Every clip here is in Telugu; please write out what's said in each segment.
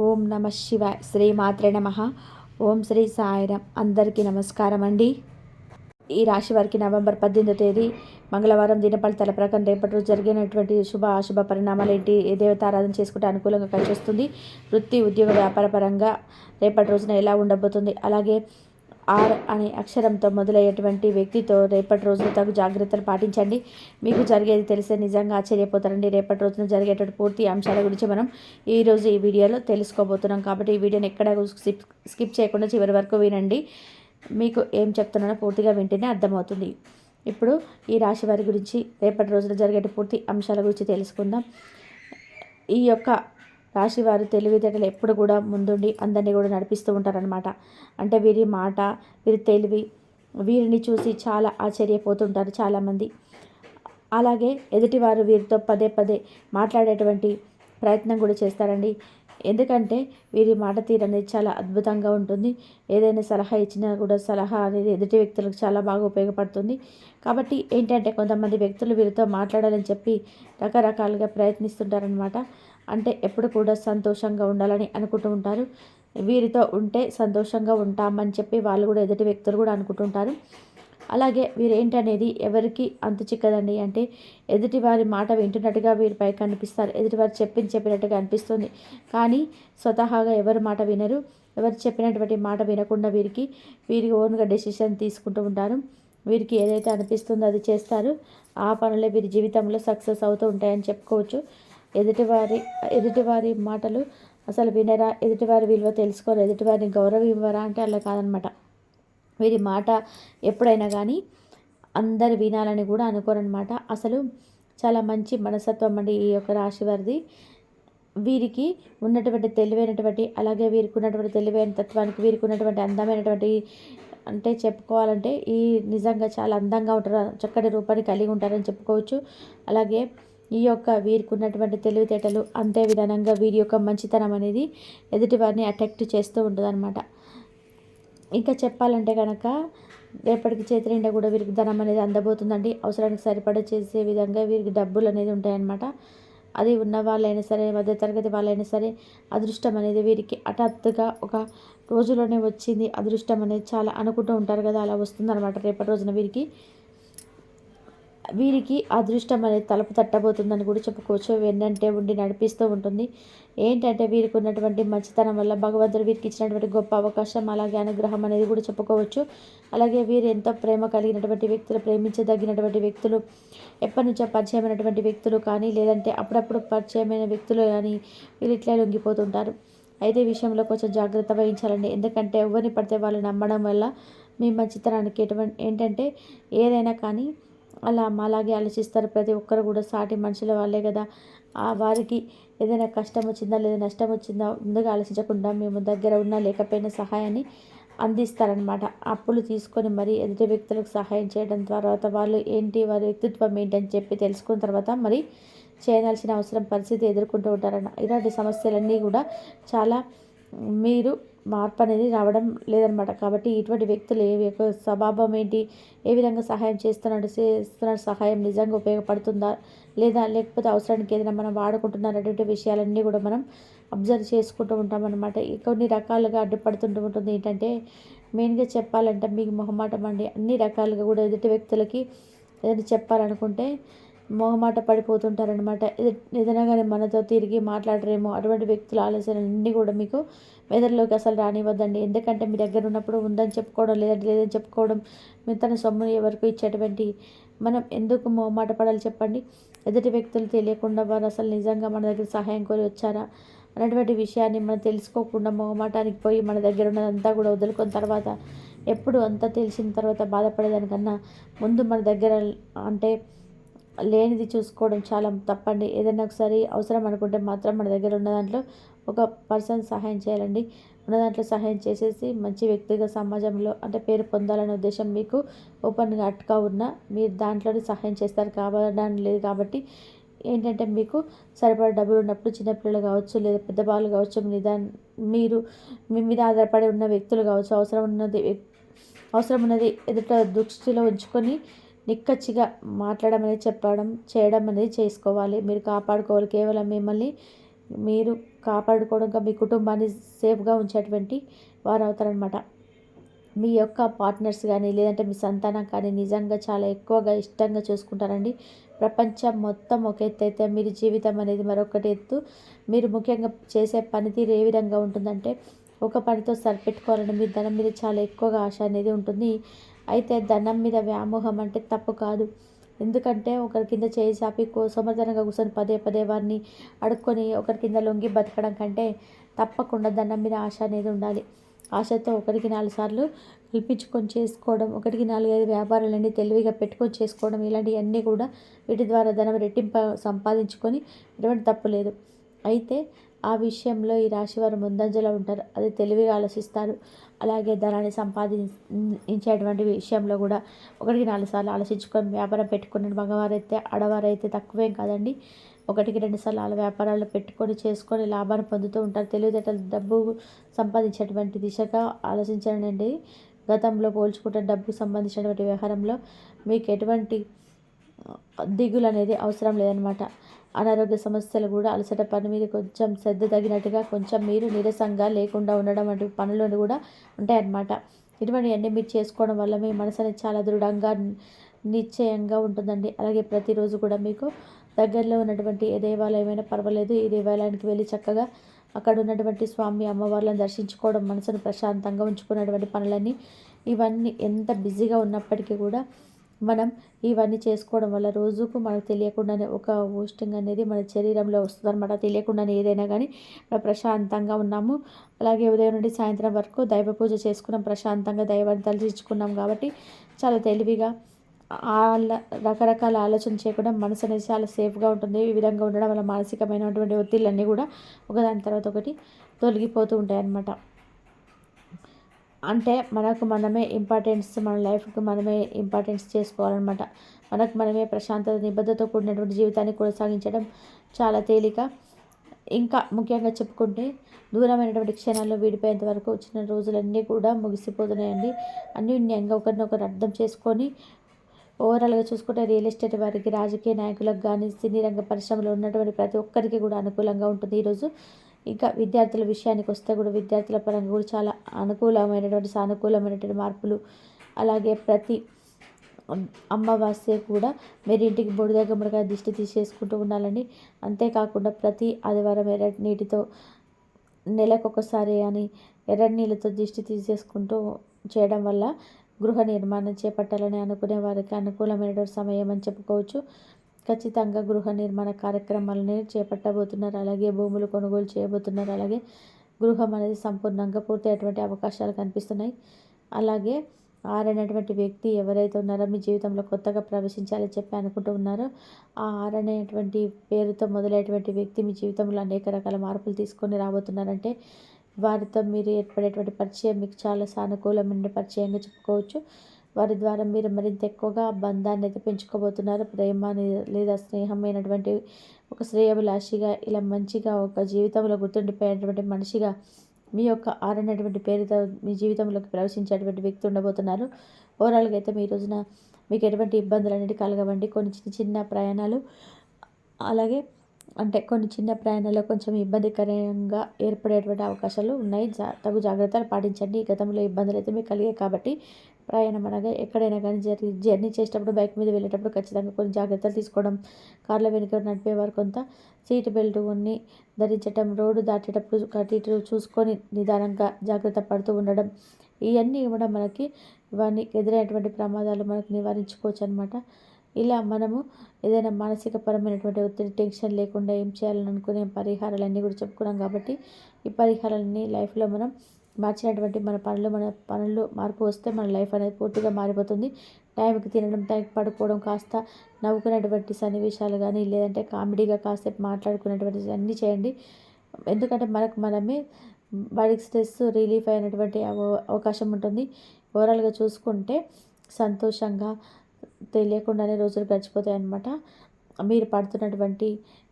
ఓం నమ శివాయ. శ్రీ మాత్రే నమ. ఓం శ్రీ సాయిరామ్. అందరికీ నమస్కారం అండి. ఈ రాశి వారికి నవంబర్ 18వ తేదీ మంగళవారం దినఫలితాల ప్రకారం రేపటి రోజు జరిగినటువంటి శుభ అశుభ పరిణామాలు ఏంటి, ఏ దేవతారాధన చేసుకుంటే అనుకూలంగా కలిసి వస్తుంది, వృత్తి ఉద్యోగ వ్యాపార పరంగా రేపటి రోజున ఎలా ఉండబోతుంది, అలాగే ఆర్ అనే అక్షరంతో మొదలయ్యేటువంటి వ్యక్తితో రేపటి రోజున తగు జాగ్రత్తలు పాటించండి. మీకు జరిగేది తెలిసే నిజంగా ఆశ్చర్యపోతారండి. రేపటి రోజున జరిగేటువంటి పూర్తి అంశాల గురించి మనం ఈరోజు ఈ వీడియోలో తెలుసుకోబోతున్నాం. కాబట్టి ఈ వీడియోని ఎక్కడ స్కిప్ చేయకుండా చివరి వరకు వినండి. మీకు ఏం చెప్తున్నానో పూర్తిగా వింటేనే అర్థమవుతుంది. ఇప్పుడు ఈ రాశి వారి గురించి రేపటి రోజున జరిగే పూర్తి అంశాల గురించి తెలుసుకుందాం. ఈ యొక్క రాశివారు తెలివితేటలు ఎప్పుడు కూడా ముందుండి అందరినీ కూడా నడిపిస్తూ ఉంటారనమాట. అంటే వీరి మాట, వీరి తెలివి, వీరిని చూసి చాలా ఆశ్చర్యపోతుంటారు చాలామంది. అలాగే ఎదుటివారు వీరితో పదే పదే మాట్లాడేటువంటి ప్రయత్నం కూడా చేస్తారండి. ఎందుకంటే వీరి మాట తీరు అనేది చాలా అద్భుతంగా ఉంటుంది. ఏదైనా సలహా ఇచ్చినా కూడా సలహా అనేది ఎదుటి వ్యక్తులకు చాలా బాగా ఉపయోగపడుతుంది. కాబట్టి ఏంటంటే కొంతమంది వ్యక్తులు వీరితో మాట్లాడాలని చెప్పి రకరకాలుగా ప్రయత్నిస్తుంటారనమాట. అంటే ఎప్పుడు కూడా సంతోషంగా ఉండాలని అనుకుంటూ ఉంటారు. వీరితో ఉంటే సంతోషంగా ఉంటామని చెప్పి వాళ్ళు కూడా ఎదుటి వ్యక్తులు కూడా అనుకుంటుంటారు. అలాగే వీరేంటనేది ఎవరికి అంతు చిక్కదండి. అంటే ఎదుటివారి మాట వింటున్నట్టుగా వీరిపై కనిపిస్తారు. ఎదుటివారు చెప్పినట్టుగా అనిపిస్తుంది. కానీ స్వతహాగా ఎవరి మాట వినరు. ఎవరు చెప్పినటువంటి మాట వినకుండా వీరి ఓన్గా డెసిషన్ తీసుకుంటూ ఉంటారు. వీరికి ఏదైతే అనిపిస్తుందో అది చేస్తారు. ఆ పనులే వీరి జీవితంలో సక్సెస్ అవుతూ ఉంటాయని చెప్పుకోవచ్చు. ఎదుటివారి మాటలు అసలు వినరా, ఎదుటివారి విలువ తెలుసుకోరు, ఎదుటివారిని గౌరవం ఇవ్వరా అంటే అలా కాదనమాట. వీరి మాట ఎప్పుడైనా కానీ అందరు వినాలని కూడా అనుకోరనమాట. అసలు చాలా మంచి మనస్తత్వం అండి ఈ యొక్క రాశి వారిది. వీరికి ఉన్నటువంటి తెలివైనటువంటి, అలాగే వీరికి ఉన్నటువంటి తెలివైన తత్వానికి వీరికి ఉన్నటువంటి అందమైనటువంటి, అంటే చెప్పుకోవాలంటే ఈ నిజంగా చాలా అందంగా ఉంటారు, చక్కటి రూపాన్ని కలిగి ఉంటారని చెప్పుకోవచ్చు. అలాగే ఈ యొక్క వీరికి ఉన్నటువంటి తెలివితేటలు అంతే విధానంగా వీరి యొక్క మంచితనం అనేది ఎదుటివారిని అట్రాక్ట్ చేస్తూ ఉంటుంది అనమాట. ఇంకా చెప్పాలంటే కనుక రేపటికి చేతి నిండా కూడా వీరికి ధనం అనేది అందబోతుందండి. అవసరానికి సరిపడా చేసే విధంగా వీరికి డబ్బులు అనేది ఉంటాయన్నమాట. అది ఉన్న వాళ్ళైనా సరే, మధ్యతరగతి వాళ్ళైనా సరే, అదృష్టం అనేది వీరికి హఠాత్తుగా ఒక రోజులోనే వచ్చింది. అదృష్టం అనేది చాలా అనుకుంటూ ఉంటారు కదా, అలా వస్తుందన్నమాట రేపటి రోజున వీరికి అదృష్టం అనేది తలుపు తట్టబోతుందని కూడా చెప్పుకోవచ్చు. వెన్నంటే ఉండి నడిపిస్తూ ఉంటుంది. ఏంటంటే వీరికి ఉన్నటువంటి మంచితనం వల్ల భగవంతుడు వీరికి ఇచ్చినటువంటి గొప్ప అవకాశం, అలాగే అనుగ్రహం అనేది కూడా చెప్పుకోవచ్చు. అలాగే వీరు ఎంతో ప్రేమ కలిగినటువంటి వ్యక్తులు, ప్రేమించదగినటువంటి వ్యక్తులు, ఎప్పటి నుంచో పరిచయమైనటువంటి వ్యక్తులు కానీ, లేదంటే అప్పుడప్పుడు పరిచయమైన వ్యక్తులు కానీ వీళ్ళు ఇట్లా లొంగిపోతుంటారు. అయితే ఈ విషయంలో కొంచెం జాగ్రత్త వహించాలండి. ఎందుకంటే ఎవరిని పడితే వాళ్ళు నమ్మడం వల్ల మీ మంచితనానికి ఏంటంటే ఏదైనా కానీ అలా అలాగే ఆలోచిస్తారు. ప్రతి ఒక్కరు కూడా సాటి మనుషుల వాళ్ళే కదా, వారికి ఏదైనా కష్టం వచ్చిందా లేదా నష్టం వచ్చిందా ముందుగా ఆలోచించకుండా మేము దగ్గర ఉన్నా లేకపోయినా సహాయాన్ని అందిస్తారనమాట. అప్పులు తీసుకొని మరి ఎదుటి వ్యక్తులకు సహాయం చేయడం తర్వాత వాళ్ళు ఏంటి, వారి వ్యక్తిత్వం ఏంటని చెప్పి తెలుసుకున్న తర్వాత మరి చేయాల్సిన అవసరం పరిస్థితి ఎదుర్కొంటూ ఉంటారన్న. ఇలాంటి సమస్యలన్నీ కూడా చాలా మీరు మార్పు అనేది రావడం లేదనమాట. కాబట్టి ఇటువంటి వ్యక్తులు ఏ యొక్క స్వభావం ఏంటి, ఏ విధంగా సహాయం చేస్తున్న సహాయం నిజంగా ఉపయోగపడుతుందా లేదా, లేకపోతే అవసరానికి ఏదైనా మనం వాడుకుంటున్నారనేటువంటి విషయాలన్నీ కూడా మనం అబ్జర్వ్ చేసుకుంటూ ఉంటామన్నమాట. కొన్ని రకాలుగా అడ్డుపడుతుంటూ ఉంటుంది. ఏంటంటే మెయిన్గా చెప్పాలంటే మీకు మొహమాటం అండి. అన్ని రకాలుగా కూడా ఎదుటి వ్యక్తులకి ఏదైనా చెప్పాలనుకుంటే మొహమాట పడిపోతుంటారనమాట. ఏదైనా కానీ మనతో తిరిగి మాట్లాడరేమో అటువంటి వ్యక్తుల ఆలోచనలన్నీ కూడా మీకు మెదడులోకి అసలు రానివ్వద్దండి. ఎందుకంటే మీ దగ్గర ఉన్నప్పుడు ఉందని చెప్పుకోవడం, లేదని చెప్పుకోవడం, తన సొమ్ముని ఎవరికి ఇచ్చేటువంటి మనం ఎందుకు మొహమాట పడాలి చెప్పండి. ఎదుటి వ్యక్తులు తెలియకుండా వారు అసలు నిజంగా మన దగ్గర సహాయం కోరి వచ్చారా అనేటువంటి విషయాన్ని మనం తెలుసుకోకుండా మొహమాటానికి పోయి మన దగ్గర ఉన్నదంతా కూడా వదులుకున్న తర్వాత ఎప్పుడు అంతా తెలిసిన తర్వాత బాధపడేదానికన్నా ముందు మన దగ్గర అంటే లేనిది చూసుకోవడం చాలా తప్పండి. ఏదైనా ఒకసారి అవసరం అనుకుంటే మాత్రం మన దగ్గర ఉన్న దాంట్లో ఒక పర్సన్ సహాయం చేయాలండి. ఉన్న దాంట్లో సహాయం చేసేసి మంచి వ్యక్తిగా సమాజంలో అంటే పేరు పొందాలనే ఉద్దేశం మీకు ఓపెన్గా అట్టుగా ఉన్న మీరు దాంట్లోనే సహాయం చేస్తారు కావడం లేదు. కాబట్టి ఏంటంటే మీకు సరిపడా డబ్బులు ఉన్నప్పుడు చిన్నపిల్లలు కావచ్చు, లేదా పెద్దవాళ్ళు కావచ్చు, మీరు మీ మీద ఆధారపడి ఉన్న వ్యక్తులు కావచ్చు, అవసరం ఉన్నది ఎదుట దృష్టిలో ఉంచుకొని నిక్కచ్చిగా మాట్లాడడం అనేది, చెప్పడం చేయడం అనేది చేసుకోవాలి. మీరు కాపాడుకోవాలి. కేవలం మిమ్మల్ని మీరు కాపాడుకోవడంగా మీ కుటుంబాన్ని సేఫ్గా ఉంచేటువంటి వారు అవుతారనమాట. మీ యొక్క పార్ట్నర్స్ కానీ లేదంటే మీ సంతానం కానీ నిజంగా చాలా ఎక్కువగా ఇష్టంగా చూసుకుంటారండి. ప్రపంచం మొత్తం ఒక ఎత్తు అయితే మీరు జీవితం అనేది మరొకటి ఎత్తు. మీరు ముఖ్యంగా చేసే పనితీరు ఏ విధంగా ఉంటుందంటే ఒక పనితో సరిపెట్టుకోవాలని మీ ధనం మీద చాలా ఎక్కువగా ఆశ అనేది ఉంటుంది. అయితే ధనం మీద వ్యామోహం అంటే తప్పు కాదు. ఎందుకంటే ఒకరి కింద చేయి చాపి సోమరితనంగా కూర్చొని పదే పదే వారిని అడుక్కొని ఒకరి కింద లొంగి బతకడం కంటే తప్పకుండా ధనం మీద ఆశ అనేది ఉండాలి. ఆశతో ఒకటికి 4 సార్లు కల్పించుకొని చేసుకోవడం, ఒకటికి 4, 5 వ్యాపారాలన్నీ తెలివిగా పెట్టుకొని చేసుకోవడం, ఇలాంటివన్నీ కూడా వీటి ద్వారా ధనం సంపాదించుకొని ఎటువంటి తప్పు లేదు. అయితే ఆ విషయంలో ఈ రాశివారు ముందంజలో ఉంటారు. అది తెలివిగా ఆలోచిస్తారు. అలాగే ధనాన్ని సంపాదించేటువంటి విషయంలో కూడా ఒకటికి 4 సార్లు ఆలోచించుకొని వ్యాపారం పెట్టుకున్న మగవారైతే ఆడవారైతే తక్కువేం కాదండి. ఒకటికి 2 సార్లు ఆళ్ళ వ్యాపారాలు పెట్టుకొని చేసుకొని లాభాన్ని పొందుతూ ఉంటారు. తెలివితేటలు డబ్బు సంపాదించేటువంటి దిశగా ఆలోచించండి. గతంలో పోల్చుకుంటే డబ్బుకు సంబంధించినటువంటి వ్యవహారంలో మీకు ఎటువంటి దిగులు అనేది అవసరం లేదనమాట. అనారోగ్య సమస్యలు కూడా అలసట పని మీద కొంచెం శ్రద్ధ తగినట్టుగా కొంచెం మీరు నీరసంగా లేకుండా ఉండడం వంటి పనులు కూడా ఉంటాయన్నమాట. ఇటువంటివన్నీ మీరు చేసుకోవడం వల్ల మీ మనసు అనేది చాలా దృఢంగా నిశ్చయంగా ఉంటుందండి. అలాగే ప్రతిరోజు కూడా మీకు దగ్గరలో ఉన్నటువంటి ఏ దేవాలయమైనా పర్వాలేదు, ఈ దేవాలయానికి వెళ్ళి చక్కగా అక్కడ ఉన్నటువంటి స్వామి అమ్మవార్లను దర్శించుకోవడం, మనసును ప్రశాంతంగా ఉంచుకున్నటువంటి పనులన్నీ ఇవన్నీ ఎంత బిజీగా ఉన్నప్పటికీ కూడా మనం ఇవన్నీ చేసుకోవడం వల్ల రోజుకు మనకు తెలియకుండానే ఒక బూస్టింగ్ అనేది మన శరీరంలో వస్తుందన్నమాట. తెలియకుండానే ఏదైనా కానీ మనం ప్రశాంతంగా ఉన్నాము. అలాగే ఉదయం నుండి సాయంత్రం వరకు దైవ పూజ చేసుకున్నాం, ప్రశాంతంగా దైవాన్ని తలచించుకున్నాం కాబట్టి చాలా తెలివిగా రకరకాల ఆలోచన చేయకుండా మనసు అనేది చాలా సేఫ్గా ఉంటుంది. ఈ విధంగా ఉండడం వల్ల మానసికమైనటువంటి ఒత్తిళ్ళన్నీ కూడా ఒకదాని తర్వాత ఒకటి తొలగిపోతూ ఉంటాయన్నమాట. అంటే మనకు మనమే ఇంపార్టెన్స్, మన లైఫ్కి మనమే ఇంపార్టెన్స్ చేసుకోవాలన్నమాట. మనకు మనమే ప్రశాంతత నిబద్ధతతో కూడినటువంటి జీవితాన్ని కొనసాగించడం చాలా తేలిక. ఇంకా ముఖ్యంగా చెప్పుకుంటే దూరమైనటువంటి క్షణాల్లో విడిపోయేంత వరకు వచ్చిన రోజులన్నీ కూడా ముగిసిపోతున్నాయండి. అన్యోన్యంగా ఒకరినొకరు అర్థం చేసుకొని ఓవరాల్గా చూసుకుంటే రియల్ ఎస్టేట్ వారికి, రాజకీయ నాయకులకు కానీ, సినీ రంగ పరిశ్రమలో ఉన్నటువంటి ప్రతి ఒక్కరికి కూడా అనుకూలంగా ఉంటుంది ఈరోజు. ఇంకా విద్యార్థుల విషయానికి వస్తే కూడా విద్యార్థుల పరంగా కూడా చాలా అనుకూలమైనటువంటి సానుకూలమైనటువంటి మార్పులు. అలాగే ప్రతి అమావాస్య కూడా మీరు ఇంటికి బొడిద గుమ్మడికాయ దిష్టి తీసేసుకుంటూ ఉండాలండి. అంతేకాకుండా ప్రతి ఆదివారం ఎర్రటి నీటితో నెలకొకసారి అని ఎర్రటి నీళ్ళతో దిష్టి తీసేసుకుంటూ చేయడం వల్ల గృహ నిర్మాణం చేపట్టాలని అనుకునే వారికి అనుకూలమైనటువంటి సమయం అని చెప్పుకోవచ్చు. ఖచ్చితంగా గృహ నిర్మాణ కార్యక్రమాలని చేపట్టబోతున్నారు. అలాగే భూములు కొనుగోలు చేయబోతున్నారు. అలాగే గృహం అనేది సంపూర్ణంగా పూర్తయ్యేటువంటి అవకాశాలు కనిపిస్తున్నాయి. అలాగే ఆరనేటువంటి వ్యక్తి ఎవరైతే ఉన్నారో మీ జీవితంలో కొత్తగా ప్రవేశించాలని చెప్పి అనుకుంటూ ఉన్నారో ఆ ఆరనేటువంటి పేరుతో మొదలయ్యేటువంటి వ్యక్తి మీ జీవితంలో అనేక రకాల మార్పులు తీసుకొని రాబోతున్నారంటే వారితో మీరు ఏర్పడేటువంటి పరిచయం మీకు చాలా సానుకూలమైన పరిచయంగా చెప్పుకోవచ్చు. వారి ద్వారా మీరు మరింత ఎక్కువగా బంధాన్ని అయితే పెంచుకోబోతున్నారు. ప్రేమ లేదా స్నేహమైనటువంటి ఒక శ్రేయోభిలాషిగా ఇలా మంచిగా ఒక జీవితంలో గుర్తుండిపోయేటువంటి మనిషిగా మీ యొక్క ఆరనేటువంటి పేరుతో మీ జీవితంలోకి ప్రవేశించేటువంటి వ్యక్తి ఉండబోతున్నారు. ఓవరాల్గా అయితే మీ రోజున మీకు ఎటువంటి ఇబ్బందులు అనేవి కలగవండి. కొన్ని చిన్న చిన్న ప్రయాణాలు అలాగే అంటే కొన్ని చిన్న ప్రయాణాల్లో కొంచెం ఇబ్బందికరంగా ఏర్పడేటువంటి అవకాశాలు ఉన్నాయి. తగు జాగ్రత్తలు పాటించండి. ఈ గతంలో ఇబ్బందులు అయితే మీకు కలిగాయి కాబట్టి ప్రయాణం అనగా ఎక్కడైనా కానీ జర్నీ చేసేటప్పుడు బైక్ మీద వెళ్ళేటప్పుడు ఖచ్చితంగా కొన్ని జాగ్రత్తలు తీసుకోవడం, కార్ల వెనుక నడిపేవారు కొంత సీట్ బెల్ట్ కొన్ని ధరించటం, రోడ్డు దాటేటప్పుడు అటు ఇటు చూసుకొని నిదానంగా జాగ్రత్త పడుతూ ఉండడం, ఇవన్నీ కూడా మనకి ఇవన్నీ ఎదురైనటువంటి ప్రమాదాలు మనకు నివారించుకోవచ్చు అనమాట. ఇలా మనము ఏదైనా మానసిక పరమైనటువంటి ఒత్తిడి, టెన్షన్ లేకుండా ఏం చేయాలని అనుకునే పరిహారాలన్నీ కూడా చెప్పుకున్నాం కాబట్టి ఈ పరిహారాలన్నీ లైఫ్లో మనం మార్చినటువంటి మన పనులు మార్పు వస్తే మన లైఫ్ అనేది పూర్తిగా మారిపోతుంది. టైంకి తినడం, టైంకి పడుకోవడం, కాస్త నవ్వుకునేటువంటి సన్నివేశాలు కానీ లేదంటే కామెడీగా కాసేపు మాట్లాడుకునేటువంటి అన్నీ చేయండి. ఎందుకంటే మనకు మనమే బాడీకి స్ట్రెస్ రిలీఫ్ అయినటువంటి అవకాశం ఉంటుంది. ఓవరాల్గా చూసుకుంటే సంతోషంగా తెలియకుండానే రోజులు గడిచిపోతాయి అన్నమాట. మీరు పడుతున్నటువంటి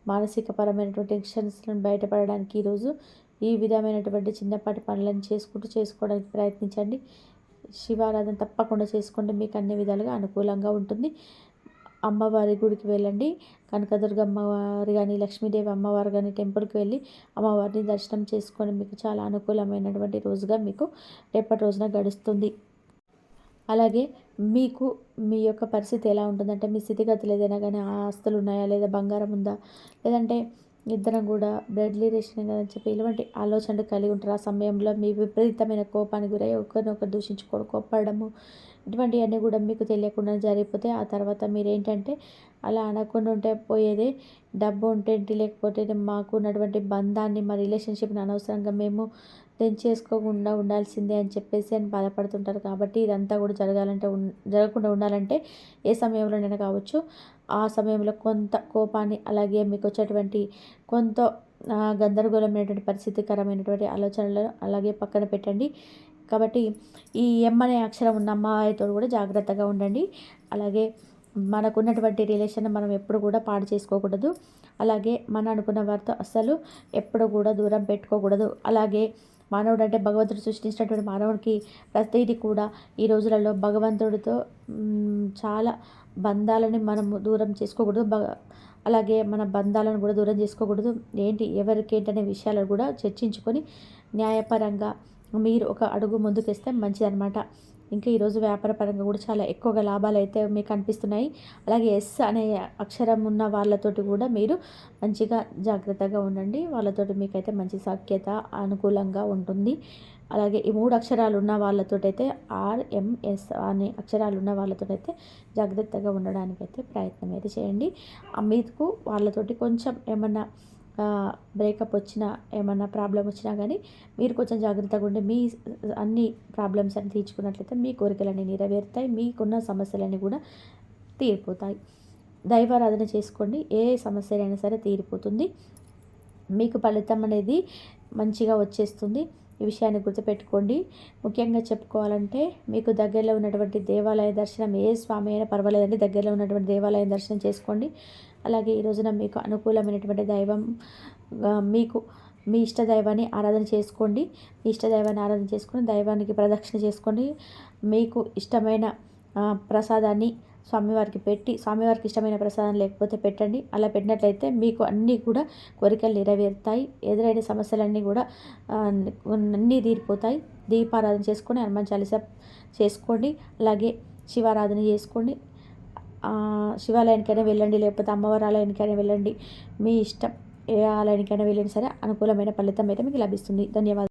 మానసిక పరమైనటువంటి టెన్షన్స్‌ను బయటపడడానికి ఈరోజు ఈ విధమైనటువంటి చిన్నపాటి పనులను చేసుకోవడానికి ప్రయత్నించండి. శివారాధన తప్పకుండా చేసుకోండి. మీకు అన్ని విధాలుగా అనుకూలంగా ఉంటుంది. అమ్మవారి గుడికి వెళ్ళండి. కనకదుర్గ అమ్మవారు కానీ, లక్ష్మీదేవి అమ్మవారు కానీ టెంపుల్కి వెళ్ళి అమ్మవారిని దర్శనం చేసుకొని మీకు చాలా అనుకూలమైనటువంటి రోజుగా మీకు రేపటి రోజున గడుస్తుంది. అలాగే మీకు మీ యొక్క పరిస్థితి ఎలా ఉంటుందంటే, మీ స్థితిగతులు ఏదైనా కానీ ఆస్తులు ఉన్నాయా, లేదా బంగారం ఉందా, లేదంటే ఇద్దరం కూడా బ్లడ్ రిలేషన్ కదని చెప్పి ఇలాంటి ఆలోచనలు కలిగి ఉంటారు. ఆ సమయంలో మీ విపరీతమైన కోపానికి గురై ఒకరినొకరు దూషించుకోవడం, కోప్పడము, ఇటువంటివన్నీ కూడా మీకు తెలియకుండా జరిగిపోతే ఆ తర్వాత మీరేంటంటే అలా అనకుండా ఉంటే పోయేదే. డబ్బు ఉంటే ఏంటి, లేకపోతే మాకు ఉన్నటువంటి బంధాన్ని, మా రిలేషన్షిప్ని అనవసరంగా మేము తెంచేసుకోకుండా ఉండాల్సిందే అని చెప్పేసి అని బాధపడుతుంటారు. కాబట్టి ఇదంతా కూడా జరగకుండా ఉండాలంటే ఏ సమయంలోనైనా కావచ్చు, ఆ సమయంలో కొంత కోపాన్ని, అలాగే మీకు వచ్చేటువంటి కొంత గందరగోళమైనటువంటి పరిస్థితికరమైనటువంటి ఆలోచనలను అలాగే పక్కన పెట్టండి. కాబట్టి ఈ ఎం అనే అక్షరం ఉన్న అమ్మాయితో కూడా జాగ్రత్తగా ఉండండి. అలాగే మనకున్నటువంటి రిలేషన్ మనం ఎప్పుడు కూడా పాడు చేసుకోకూడదు. అలాగే మన అనుకున్న వారితో అస్సలు ఎప్పుడు కూడా దూరం పెట్టుకోకూడదు. అలాగే మానవుడు అంటే భగవంతుడు సృష్టించినటువంటి మానవుడికి ప్రతిదీ కూడా ఈ రోజులలో భగవంతుడితో చాలా బంధాలని మనము దూరం చేసుకోకూడదు. అలాగే మన బంధాలను కూడా దూరం చేసుకోకూడదు. ఎవరికి ఏంటనే విషయాలను కూడా చర్చించుకొని న్యాయపరంగా మీరు ఒక అడుగు ముందుకేస్తే మంచిదన్నమాట. ఇంకా ఈరోజు వ్యాపార పరంగా కూడా చాలా ఎక్కువగా లాభాలు అయితే మీకు కనిపిస్తున్నాయి. అలాగే ఎస్ అనే అక్షరం ఉన్న వాళ్ళతోటి కూడా మీరు మంచిగా జాగ్రత్తగా ఉండండి. వాళ్ళతోటి మీకైతే మంచి సఖ్యత అనుకూలంగా ఉంటుంది. అలాగే ఈ 3 అక్షరాలు ఉన్న వాళ్ళతోటైతే ఆర్ఎంఎస్ అనే అక్షరాలు ఉన్న వాళ్ళతోటైతే జాగ్రత్తగా ఉండడానికైతే ప్రయత్నం అయితే చేయండి. మీకు వాళ్ళతోటి కొంచెం ఏమన్నా బ్రేకప్ వచ్చినా, ఏమన్నా ప్రాబ్లం వచ్చినా కానీ మీరు కొంచెం జాగ్రత్తగా ఉండి మీ అన్ని ప్రాబ్లమ్స్ అన్ని తీర్చుకున్నట్లయితే మీ కోరికలన్నీ నెరవేరుతాయి. మీకున్న సమస్యలన్నీ కూడా తీరిపోతాయి. దైవారాధన చేసుకోండి. ఏ సమస్యలైనా సరే తీరిపోతుంది. మీకు ఫలితం అనేది మంచిగా వచ్చేస్తుంది. ఈ విషయాన్ని గుర్తుపెట్టుకోండి. ముఖ్యంగా చెప్పుకోవాలంటే మీకు దగ్గరలో ఉన్నటువంటి దేవాలయ దర్శనం, ఏ స్వామి అయినా పర్వాలేదండి, దగ్గరలో ఉన్నటువంటి దేవాలయం దర్శనం చేసుకోండి. అలాగే ఈ రోజున మీకు అనుకూలమైనటువంటి దైవం మీకు మీ ఇష్ట దైవాన్ని ఆరాధన చేసుకోండి. మీ ఇష్ట దైవాన్ని ఆరాధన చేసుకొని దైవానికి ప్రదక్షిణ చేసుకోండి. మీకు ఇష్టమైన ప్రసాదాన్ని స్వామివారికి పెట్టి, స్వామివారికి ఇష్టమైన ప్రసాదం లేకపోతే పెట్టండి. అలా పెట్టినట్లయితే మీకు అన్నీ కూడా కోరికలు నెరవేరుతాయి. ఎదురైన సమస్యలన్నీ కూడా అన్నీ తీరిపోతాయి. దీపారాధన చేసుకొని హనుమాన్ చాలీసా చేసుకోండి. అలాగే శివారాధన చేసుకోండి. శివాలయానికైనా వెళ్ళండి, లేకపోతే అమ్మవారి ఆలయానికైనా వెళ్ళండి. మీ ఇష్టం, ఏ ఆలయానికైనా వెళ్ళినా సరే అనుకూలమైన ఫలితం అయితే మీకు లభిస్తుంది. ధన్యవాదాలు.